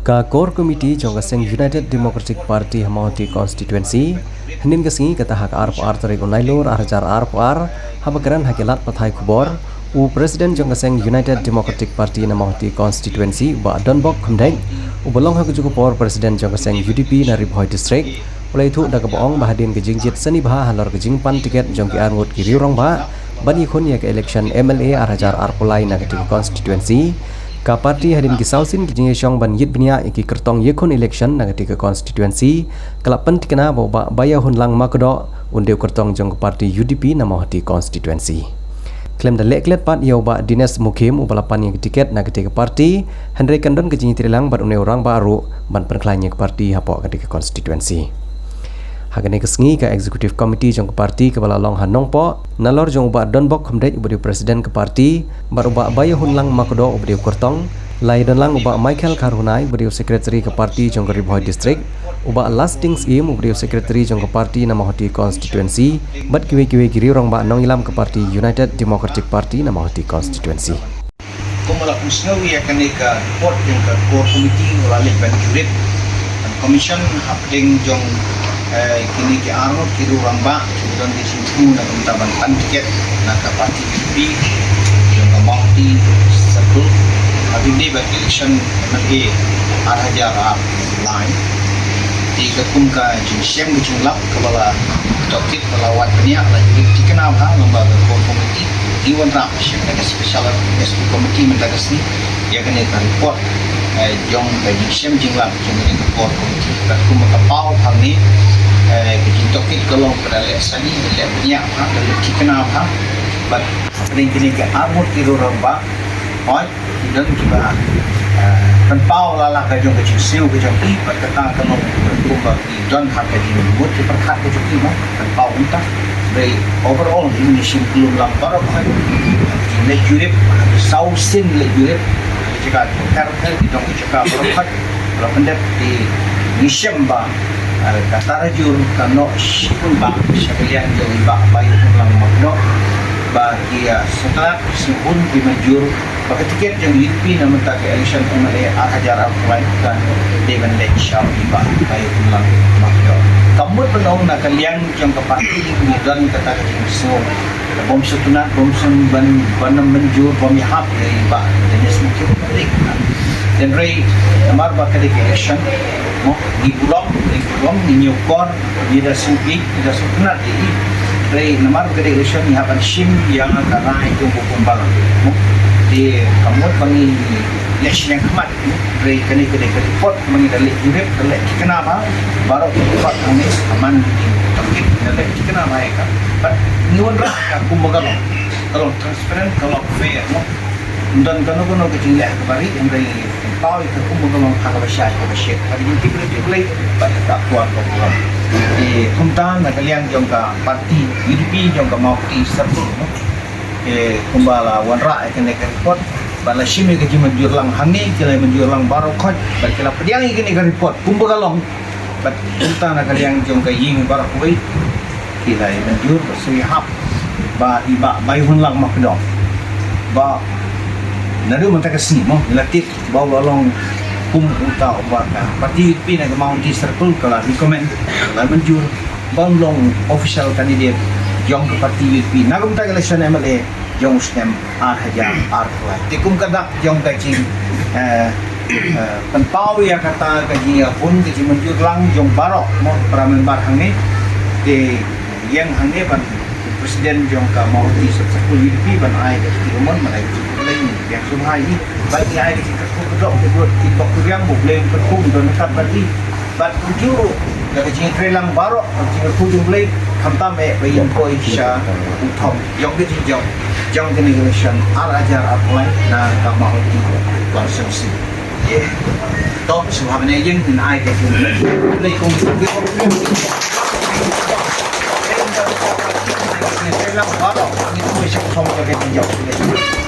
Ka core committee jong seng United Democratic Party Hamauti constituency hanin kasingi kata hak RPR terigo nailur arjar RPR habakaran hakilat pathai kubor u president jong seng United Democratic Party Hamauti constituency ba Donbok khamdeng u bolong hak juko por president jong seng UDP na Ribhoi district ulai thu dak baong bahadin gejingjit seni bha halor gejingpan tiket jong ki arngut ki riurong ba bani khon yak election MLA arjar RPulai na ketik constituency ka parti hadin ki sausin ki jinge syong ban yit bnia ki kertong yekon election na ketika constituency kala pentikna bo ba baya hunlang makdo undeu kertong jong parti UDP na mohti constituency klaim da leklet pat yo ba Dinas Mukim ubalapan yang tiket na ketika parti Henry Kandon ke jinge trilang ban une orang baru ban perklanya ke parti hapo ketika constituency hagane kesengi ka executive committee jong ke parti ke bala long hanong po nalor jong ba Donbok khamdej ubadi presiden ke parti bar uba baya hunlang makdo ubadi kertong lai dan lang uba Michael Karunai ubadi secretary ke parti jong ke Ribhoi district uba lasting scheme ubadi secretary jong ke parti nama hoti constituency bat kiwe giri orang ba nong ilam ke parti United Democratic Party nama hoti constituency kumala kusnawi akan ka report yang ke core committee ulalik ban jurid commission hapding jong kini ke arut kiru ramba kemudian di situ nak mentaban tiket nak ke parti UDP yang kemauti satu hari ini bagi election MLA arhajar line di ketumka jinsem gejulap kepala tokit pelawat banyak lagi dikenal lembaga core committee Iwan Ram sebagai special SP committee mendagas ni dia kena report jong jinsem jinglap jadi core committee aku makapau hal ni kejintokit kalau pada lesani banyak dari dikenal but paling kini ke armut tiru ramba oi dan juga penpau lala kajong kecil siu kajong i perkata kalau berkumpul di don harga di buat diperkat kajong i penpau entah dari overall Indonesia belum lampar apa le jurip sausin le jurip jika terkel di dong jika berkat kalau pendek di Nisyamba kata rajur kano sipun bak sekalian jauh bak bayu pulang makno bagi setelah sipun dimajur pakai tiket yang UDP nama tak election MLA arhajar RPulai dan Dewan Leksyar bak bayu pulang makno kamu penong nak kalian yang keparti dan kata kecil so bom setunat bom ban menjur bom yahap dari bak jenis mungkin penting dan rei namar bakal election mo di bulong di nyukor di dasuki di dasukunat di rei namar bakal election ni hapan sim yang karena itu kumpal mo di kamu pangi election yang kemat rei kini report mangi dalik jurip dalik kenapa baru report kami aman di tokit dalik kenapa ya but nyuwun ra aku magal kalau transparent kalau fair mo dan kano kecil kebari yang dari tahu itu kumpulan hal besar hari ini kita pada tak kuat kumpulan di kumpulan nak kalian jangka parti UDP jangka mauti satu kumbala wanra akan report bala simi ke menjurlang hangi kila menjurlang barokot bakila pediang ini ke report kumpulan bat kumpulan nak kalian jangka ying barokoi kila menjur bersihap ba iba bayun lang makdong ba nadu mentaka sini mo relatif bawa long kum uta obaka parti UDP na Mounty Circle kala recommend la manjur long official candidate jong ke parti UDP na kum ta election MLA jong stem arhajar RPulai tikum kada jong kajing penpau ya kata kaji pun kaji manjur lang jong barok mo para member hangi de yang hangi ban presiden jong ka Mounty Circle UDP ban ai ke umon malai yang semua ini bagi air di situ kedok kedua tiktok yang boleh berkum dan dekat lagi bat juru dari jenis trelang barok jenis kujung boleh hantam bayi koi sya utam yang kita jauh generation arhajar RPulai na kamau di konsumsi top suhamanya yang in air ke sini boleh trelang barok itu bisa sama dengan jauh